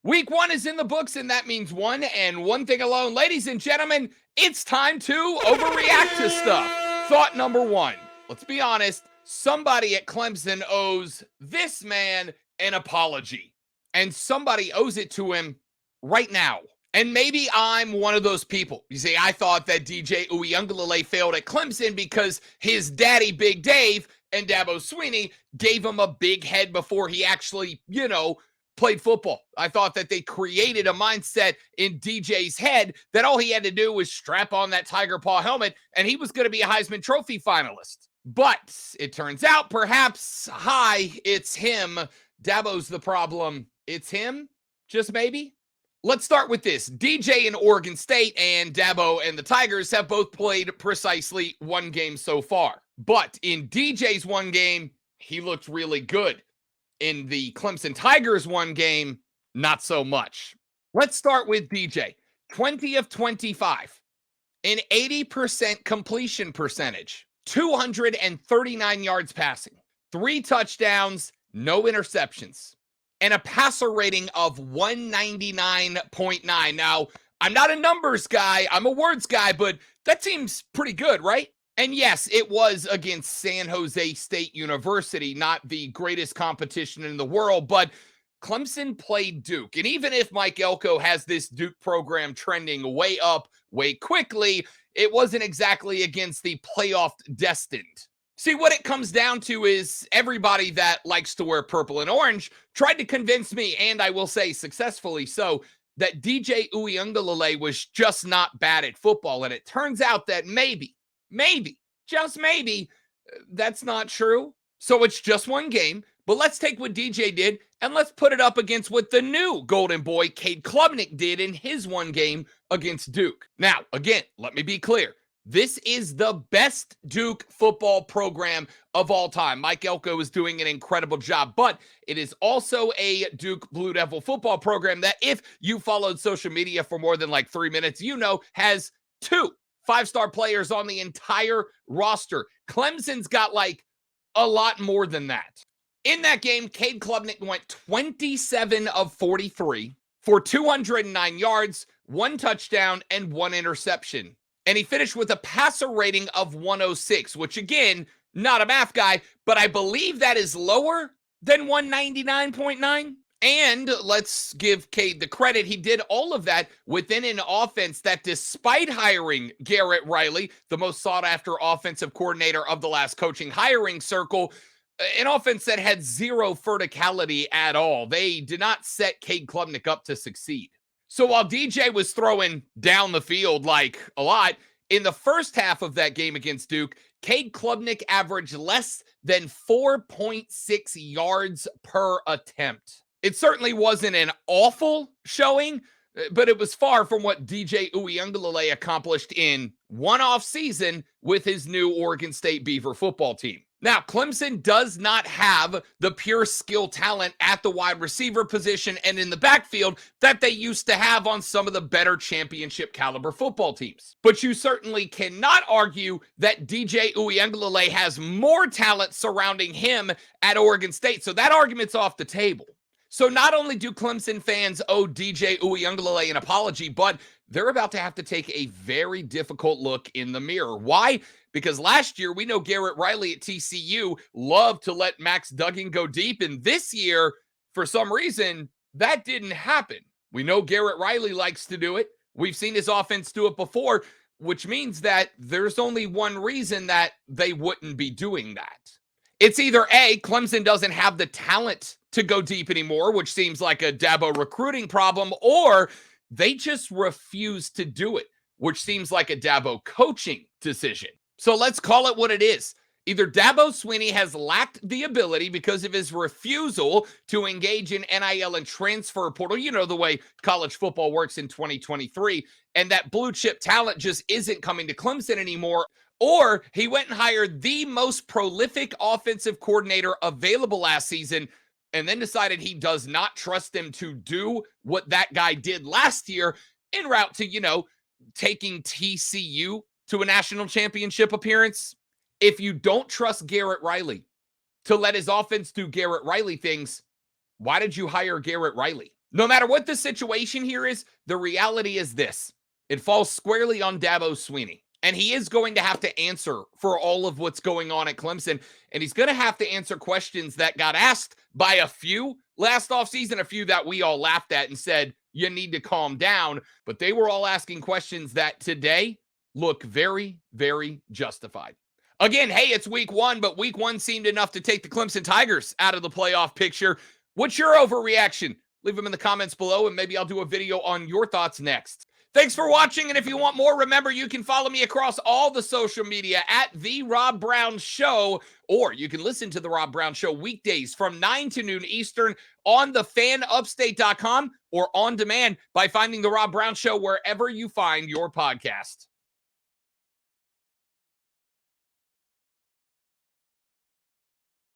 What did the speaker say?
Week 1 is in the books, and that means one and one thing alone. Ladies and gentlemen, it's time to overreact to stuff. Thought number 1. Let's be honest, somebody at Clemson owes this man an apology. And somebody owes it to him right now. And maybe I'm one of those people. You see, I thought that DJ Uiagalelei failed at Clemson because his daddy, Big Dave, and Dabo Swinney gave him a big head before he actually, played football. I thought that they created a mindset in DJ's head that all he had to do was strap on that Tiger Paw helmet and he was going to be a Heisman Trophy finalist. But it turns out perhaps, it's him. Dabo's the problem. It's him? Just maybe? Let's start with this. DJ in Oregon State and Dabo and the Tigers have both played precisely one game so far. But in DJ's one game, he looked really good. In the Clemson Tigers one game, not so much. Let's start with DJ. 20 of 25. An 80% completion percentage. 239 yards passing. 3 touchdowns, no interceptions. And a passer rating of 199.9. Now, I'm not a numbers guy, I'm a words guy, but that seems pretty good, right? And yes, it was against San Jose State University, not the greatest competition in the world, but Clemson played Duke. And even if Mike Elko has this Duke program trending way up, way quickly, it wasn't exactly against the playoff destined. See, what it comes down to is everybody that likes to wear purple and orange tried to convince me, and I will say successfully so, that DJ Uiagalelei was just not bad at football. And it turns out that maybe, just maybe, that's not true. So it's just one game. But let's take what DJ did and let's put it up against what the new Golden Boy, Cade Klubnik, did in his one game against Duke. Now, again, let me be clear. This is the best Duke football program of all time. Mike Elko is doing an incredible job, but it is also a Duke Blue Devil football program that, if you followed social media for more than like 3 minutes, has 2 5-star players on the entire roster. Clemson's got like a lot more than that. In that game, Cade Klubnik went 27 of 43 for 209 yards, 1 touchdown, and 1 interception. And he finished with a passer rating of 106, which again, not a math guy, but I believe that is lower than 199.9. And let's give Cade the credit. He did all of that within an offense that, despite hiring Garrett Riley, the most sought-after offensive coordinator of the last coaching hiring circle, an offense that had zero verticality at all. They did not set Cade Klubnik up to succeed. So while DJ was throwing down the field like a lot, in the first half of that game against Duke, Cade Klubnik averaged less than 4.6 yards per attempt. It certainly wasn't an awful showing, but it was far from what DJ Uiagalelei accomplished in one off season with his new Oregon State Beaver football team. Now, Clemson does not have the pure skill talent at the wide receiver position and in the backfield that they used to have on some of the better championship caliber football teams. But you certainly cannot argue that DJ Uiagalelei has more talent surrounding him at Oregon State. So that argument's off the table. So not only do Clemson fans owe DJ Uiagalelei an apology, but they're about to have to take a very difficult look in the mirror. Why? Because last year, we know Garrett Riley at TCU loved to let Max Duggan go deep. And this year, for some reason, that didn't happen. We know Garrett Riley likes to do it. We've seen his offense do it before, which means that there's only one reason that they wouldn't be doing that. It's either A, Clemson doesn't have the talent to go deep anymore, which seems like a Dabo recruiting problem, or they just refuse to do it, which seems like a Dabo coaching decision. So let's call it what it is. Either Dabo Swinney has lacked the ability because of his refusal to engage in NIL and transfer portal, the way college football works in 2023, and that blue chip talent just isn't coming to Clemson anymore, or he went and hired the most prolific offensive coordinator available last season and then decided he does not trust him to do what that guy did last year en route to, taking TCU to a national championship appearance. If you don't trust Garrett Riley to let his offense do Garrett Riley things, why did you hire Garrett Riley? No matter what the situation here is, the reality is this. It falls squarely on Dabo Swinney. And he is going to have to answer for all of what's going on at Clemson. And he's going to have to answer questions that got asked by a few last offseason, a few that we all laughed at and said, you need to calm down. But they were all asking questions that today look very, very justified. Again, hey, it's week 1, but week 1 seemed enough to take the Clemson Tigers out of the playoff picture. What's your overreaction? Leave them in the comments below, and maybe I'll do a video on your thoughts next. Thanks for watching, and if you want more, remember you can follow me across all the social media at The Rob Brown Show, or you can listen to The Rob Brown Show weekdays from 9 to noon Eastern on thefanupstate.com or on demand by finding The Rob Brown Show wherever you find your podcast.